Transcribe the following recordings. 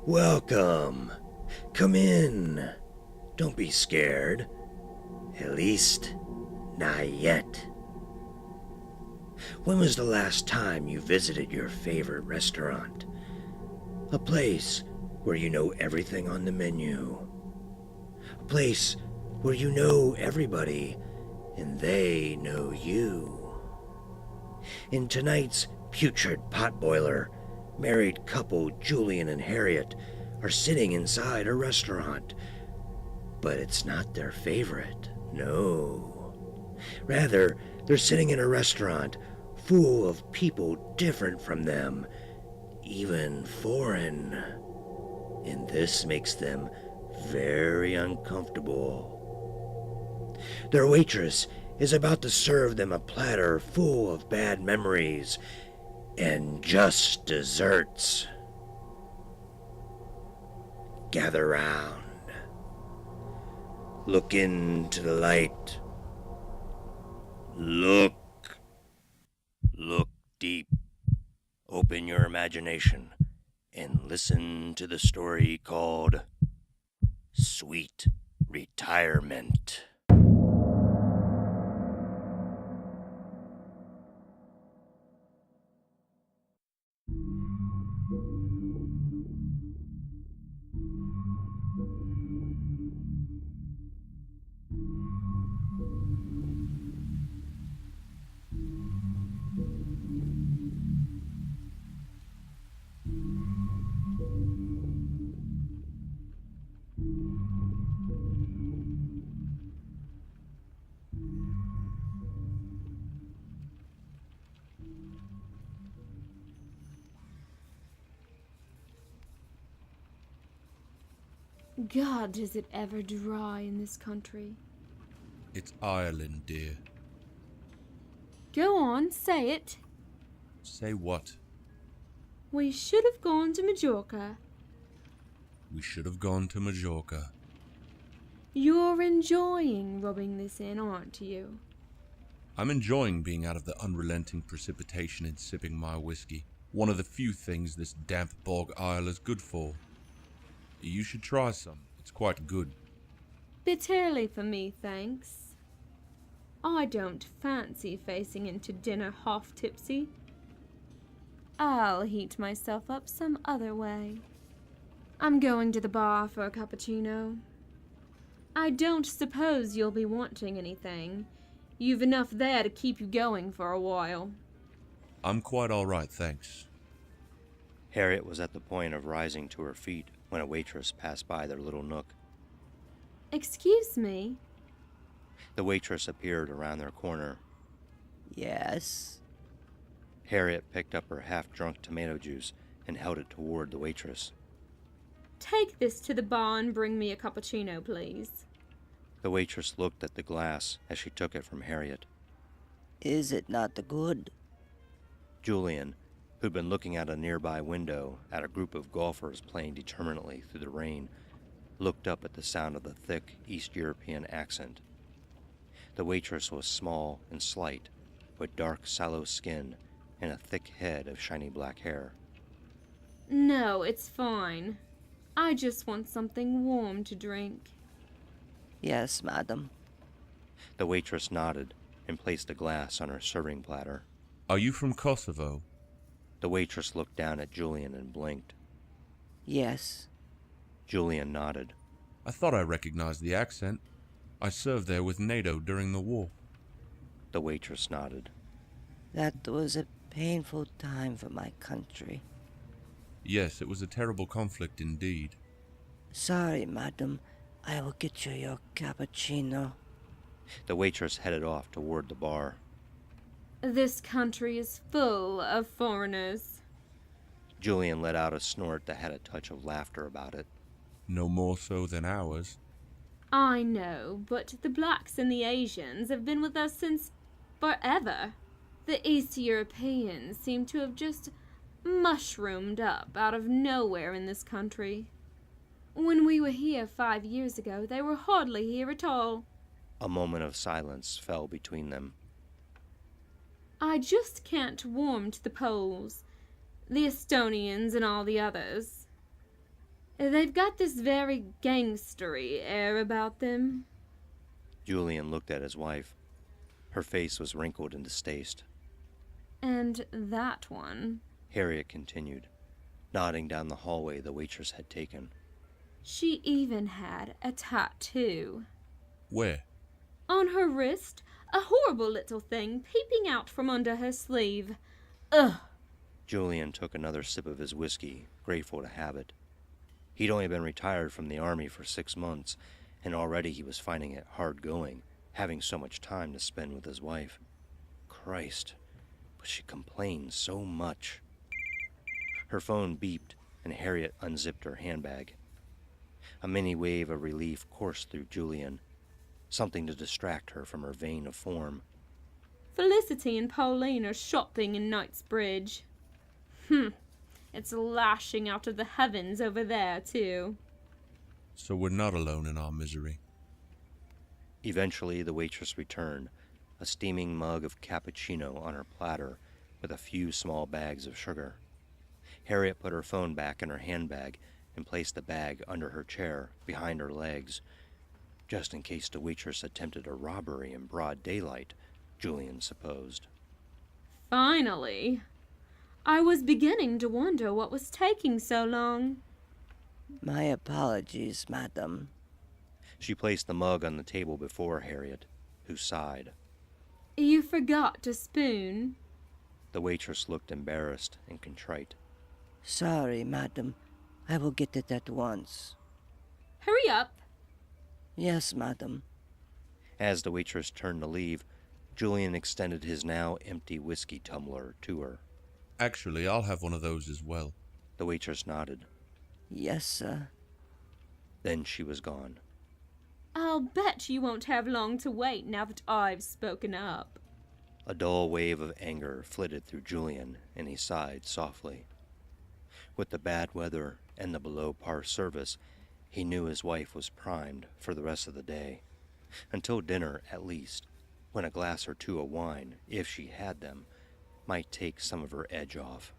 Welcome. Come in. Don't be scared. At least, not yet. When was the last time you visited your favorite restaurant? A place where you know everything on the menu. A place where you know everybody and they know you. In tonight's putrid potboiler, married couple Julian and Harriet are sitting inside a restaurant. But it's not their favorite, no. Rather, they're sitting in a restaurant full of people different from them, even foreign. And this makes them very uncomfortable. Their waitress is about to serve them a platter full of bad memories and just desserts. Gather round. Look into the light. Look deep. Open your imagination and listen to the story called Sweet Retirement. God, is it ever dry in this country? It's Ireland, dear. Go on, say it. Say what? We should have gone to Majorca. We should have gone to Majorca. You're enjoying rubbing this in, aren't you? I'm enjoying being out of the unrelenting precipitation and sipping my whiskey. One of the few things this damp bog isle is good for. You should try some. It's quite good. Bit early for me, thanks. I don't fancy facing into dinner half tipsy. I'll heat myself up some other way. I'm going to the bar for a cappuccino. I don't suppose you'll be wanting anything. You've enough there to keep you going for a while. I'm quite all right, thanks. Harriet was at the point of rising to her feet when a waitress passed by their little nook. Excuse me? The waitress appeared around their corner. Yes? Harriet picked up her half-drunk tomato juice and held it toward the waitress. Take this to the bar and bring me a cappuccino, please. The waitress looked at the glass as she took it from Harriet. Is it not good? Julian, who'd been looking out a nearby window at a group of golfers playing determinedly through the rain, looked up at the sound of the thick East European accent. The waitress was small and slight, with dark sallow skin and a thick head of shiny black hair. No, it's fine. I just want something warm to drink. Yes, madam. The waitress nodded and placed a glass on her serving platter. Are you from Kosovo? The waitress looked down at Julian and blinked. Yes. Julian nodded. I thought I recognized the accent. I served there with NATO during the war. The waitress nodded. That was a painful time for my country. Yes, it was a terrible conflict indeed. Sorry, madam. I will get you your cappuccino. The waitress headed off toward the bar. This country is full of foreigners. Julian let out a snort that had a touch of laughter about it. No more so than ours. I know, but the blacks and the Asians have been with us since forever. The East Europeans seem to have just mushroomed up out of nowhere in this country. When we were here 5 years ago, they were hardly here at all. A moment of silence fell between them. I just can't warm to the Poles, the Estonians and all the others. They've got this very gangstery air about them. Julian looked at his wife. Her face was wrinkled in distaste. And that one. Harriet continued, nodding down the hallway the waitress had taken. She even had a tattoo. Where? On her wrist, a horrible little thing peeping out from under her sleeve. Ugh. Julian took another sip of his whiskey, grateful to have it. He'd only been retired from the army for 6 months, and already he was finding it hard going, having so much time to spend with his wife. Christ, but she complained so much. Her phone beeped, and Harriet unzipped her handbag. A mini wave of relief coursed through Julian, something to distract her from her vein of form. Felicity and Pauline are shopping in Knightsbridge. It's lashing out of the heavens over there, too. So we're not alone in our misery. Eventually, the waitress returned, a steaming mug of cappuccino on her platter with a few small bags of sugar. Harriet put her phone back in her handbag and placed the bag under her chair behind her legs, just in case the waitress attempted a robbery in broad daylight, Julian supposed. Finally. I was beginning to wonder what was taking so long. My apologies, madam. She placed the mug on the table before Harriet, who sighed. You forgot to spoon. The waitress looked embarrassed and contrite. Sorry, madam. I will get it at once. Hurry up. Yes, madam. As the waitress turned to leave, Julian extended his now empty whiskey tumbler to her. Actually, I'll have one of those as well. The waitress nodded. Yes, sir. Then she was gone. I'll bet you won't have long to wait now that I've spoken up. A dull wave of anger flitted through Julian, and he sighed softly. With the bad weather and the below-par service, he knew his wife was primed for the rest of the day. Until dinner, at least, when a glass or two of wine, if she had them, might take some of her edge off.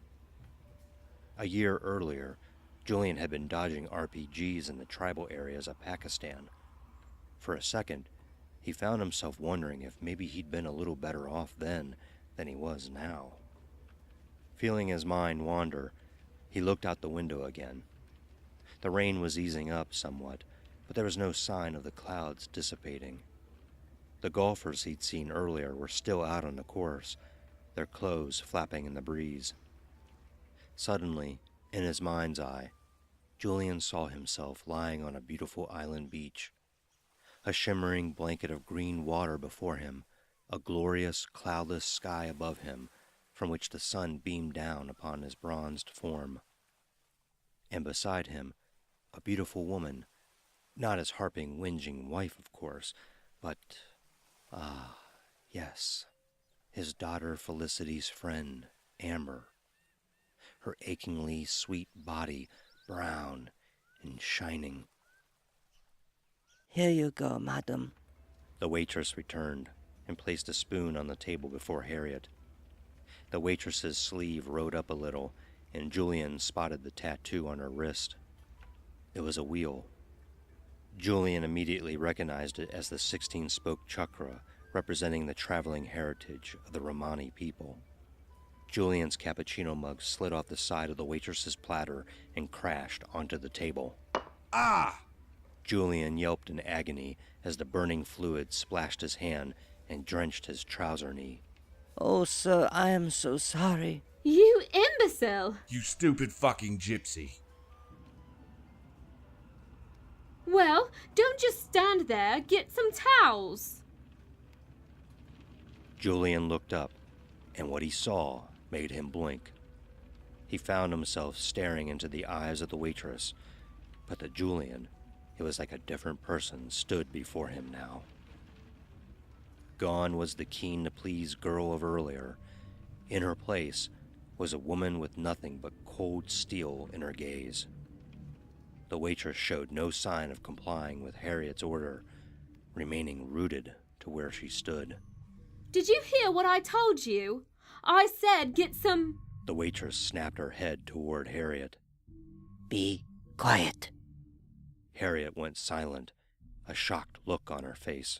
A year earlier, Julian had been dodging RPGs in the tribal areas of Pakistan. For a second, he found himself wondering if maybe he'd been a little better off then than he was now. Feeling his mind wander, he looked out the window again. The rain was easing up somewhat, but there was no sign of the clouds dissipating. The golfers he'd seen earlier were still out on the course, their clothes flapping in the breeze. Suddenly, in his mind's eye, Julian saw himself lying on a beautiful island beach. A shimmering blanket of green water before him, a glorious, cloudless sky above him, from which the sun beamed down upon his bronzed form. And beside him, a beautiful woman, not his harping, whinging wife, of course, but, yes, his daughter Felicity's friend, Amber. Her achingly sweet body, brown and shining. Here you go, madam. The waitress returned and placed a spoon on the table before Harriet. The waitress's sleeve rode up a little, and Julian spotted the tattoo on her wrist. It was a wheel. Julian immediately recognized it as the 16-spoke chakra representing the traveling heritage of the Romani people. Julian's cappuccino mug slid off the side of the waitress's platter and crashed onto the table. Ah! Julian yelped in agony as the burning fluid splashed his hand and drenched his trouser knee. Oh, sir, I am so sorry. You imbecile! You stupid fucking gypsy. Well, don't just stand there. Get some towels. Julian looked up, and what he saw made him blink. He found himself staring into the eyes of the waitress, but to Julian, it was like a different person stood before him now. Gone was the keen-to-please girl of earlier. In her place was a woman with nothing but cold steel in her gaze. The waitress showed no sign of complying with Harriet's order, remaining rooted to where she stood. Did you hear what I told you? I said get some... The waitress snapped her head toward Harriet. Be Quiet. Harriet went silent, a shocked look on her face.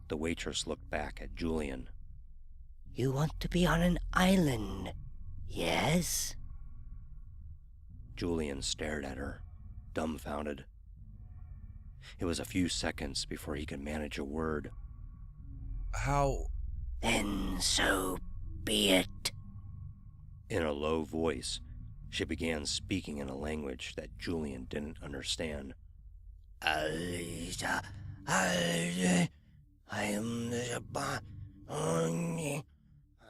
The waitress looked back at Julian. You want to be on an island, yes? Julian stared at her, dumbfounded. It was a few seconds before he could manage a word. How? Then so be it. In a low voice, she began speaking in a language that Julian didn't understand. Alisa, I am the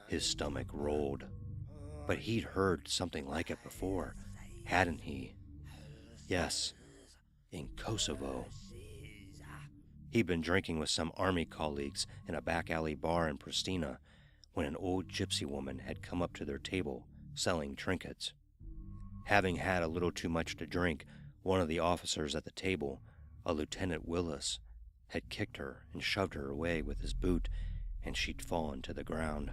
His stomach rolled. But he'd heard something like it before, hadn't he? Yes, in Kosovo. He'd been drinking with some army colleagues in a back alley bar in Pristina when an old gypsy woman had come up to their table selling trinkets. Having had a little too much to drink, one of the officers at the table, a Lieutenant Willis, had kicked her and shoved her away with his boot, and she'd fallen to the ground.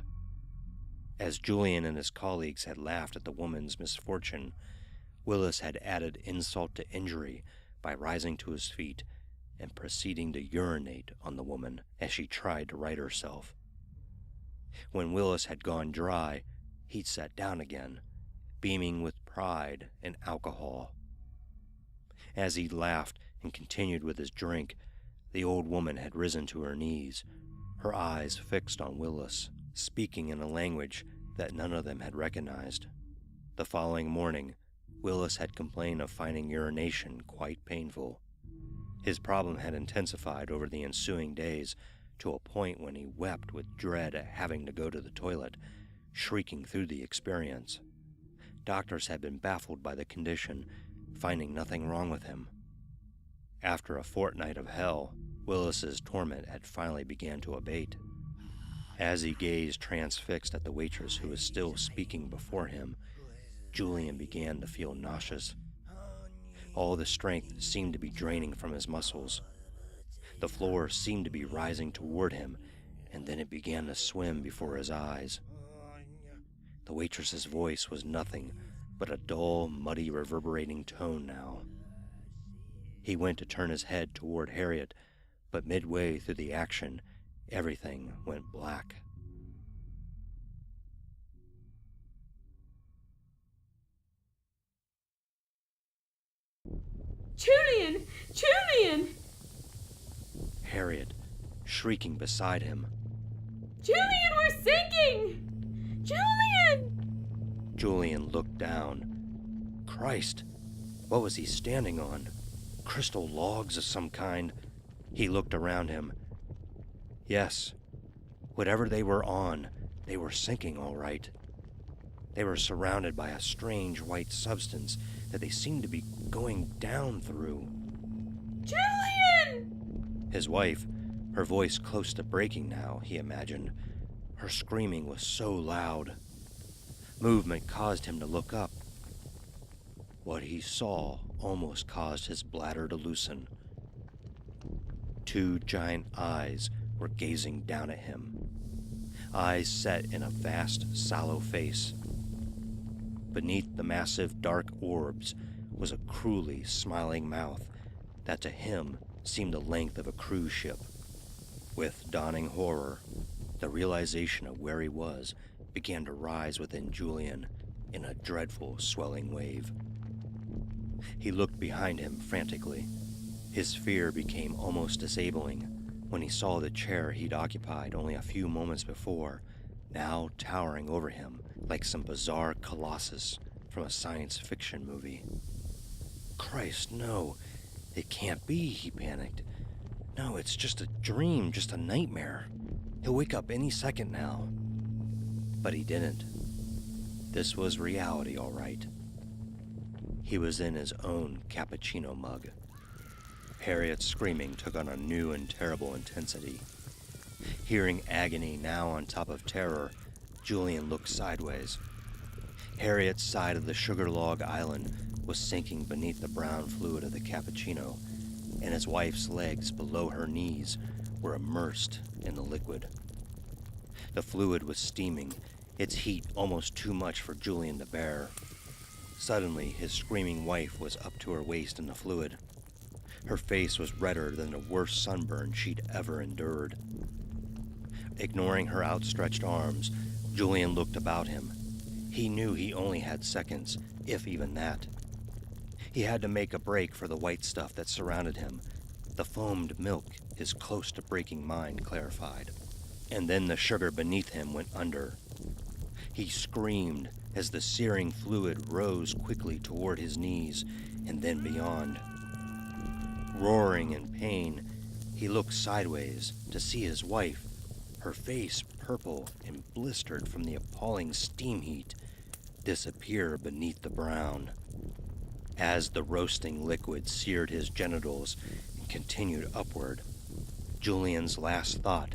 As Julian and his colleagues had laughed at the woman's misfortune, Willis had added insult to injury by rising to his feet and proceeding to urinate on the woman as she tried to right herself. When Willis had gone dry, he'd sat down again, beaming with pride and alcohol. As he laughed and continued with his drink, the old woman had risen to her knees, her eyes fixed on Willis, speaking in a language that none of them had recognized. The following morning, Willis had complained of finding urination quite painful. His problem had intensified over the ensuing days to a point when he wept with dread at having to go to the toilet, shrieking through the experience. Doctors had been baffled by the condition, finding nothing wrong with him. After a fortnight of hell, Willis's torment had finally began to abate. As he gazed transfixed at the waitress who was still speaking before him, Julian began to feel nauseous. All the strength seemed to be draining from his muscles. The floor seemed to be rising toward him, and then it began to swim before his eyes. The waitress's voice was nothing but a dull, muddy, reverberating tone now. He went to turn his head toward Harriet, but midway through the action, everything went black. Julian! Julian! Harriet, shrieking beside him. Julian, we're sinking! Julian! Julian looked down. Christ, what was he standing on? Crystal logs of some kind? He looked around him. Yes, whatever they were on, they were sinking all right. They were surrounded by a strange white substance that they seemed to be going down through. Julian! His wife, her voice close to breaking now, he imagined. Her screaming was so loud. Movement caused him to look up. What he saw almost caused his bladder to loosen. Two giant eyes were gazing down at him. Eyes set in a vast, sallow face. Beneath the massive dark orbs was a cruelly smiling mouth that to him seemed the length of a cruise ship. With dawning horror, the realization of where he was began to rise within Julian in a dreadful swelling wave. He looked behind him frantically. His fear became almost disabling when he saw the chair he'd occupied only a few moments before, now towering over him like some bizarre colossus from a science fiction movie. Christ, no, it can't be, he panicked. No, it's just a dream, just a nightmare. He'll wake up any second now. But he didn't. This was reality, all right. He was in his own cappuccino mug. Harriet's screaming took on a new and terrible intensity. Hearing agony now on top of terror, Julian looked sideways. Harriet's side of the sugar log island was sinking beneath the brown fluid of the cappuccino, and his wife's legs below her knees were immersed in the liquid. The fluid was steaming, its heat almost too much for Julian to bear. Suddenly, his screaming wife was up to her waist in the fluid. Her face was redder than the worst sunburn she'd ever endured. Ignoring her outstretched arms, Julian looked about him. He knew he only had seconds, if even that. He had to make a break for the white stuff that surrounded him. The foamed milk his close to breaking mind clarified. And then the sugar beneath him went under. He screamed as the searing fluid rose quickly toward his knees and then beyond. Roaring in pain, he looked sideways to see his wife, her face purple and blistered from the appalling steam heat, disappear beneath the brown. As the roasting liquid seared his genitals and continued upward, Julian's last thought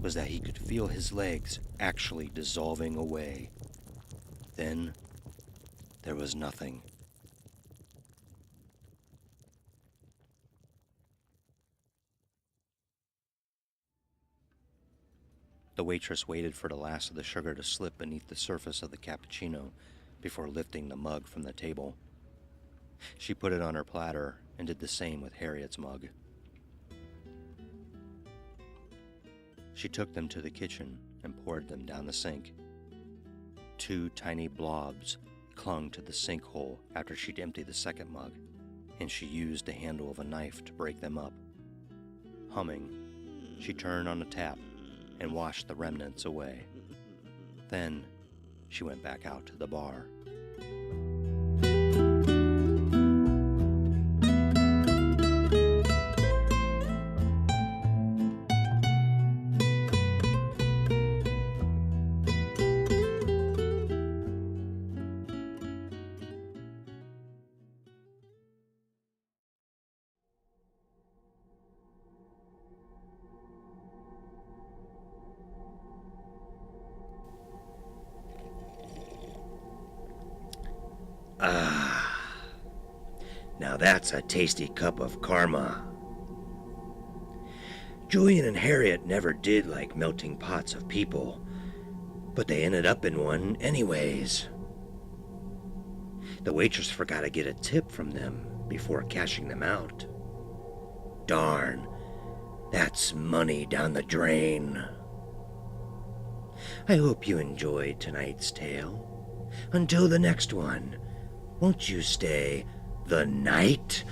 was that he could feel his legs actually dissolving away. Then, there was nothing. The waitress waited for the last of the sugar to slip beneath the surface of the cappuccino before lifting the mug from the table. She put it on her platter and did the same with Harriet's mug. She took them to the kitchen and poured them down the sink. 2 tiny blobs clung to the sinkhole after she'd emptied the second mug, and she used the handle of a knife to break them up. Humming, she turned on the tap and washed the remnants away. Then, she went back out to the bar. Now that's a tasty cup of karma. Julian and Harriet never did like melting pots of people, but they ended up in one anyways. The waitress forgot to get a tip from them before cashing them out. Darn, that's money down the drain. I hope you enjoyed tonight's tale. Until the next one, won't you stay the night?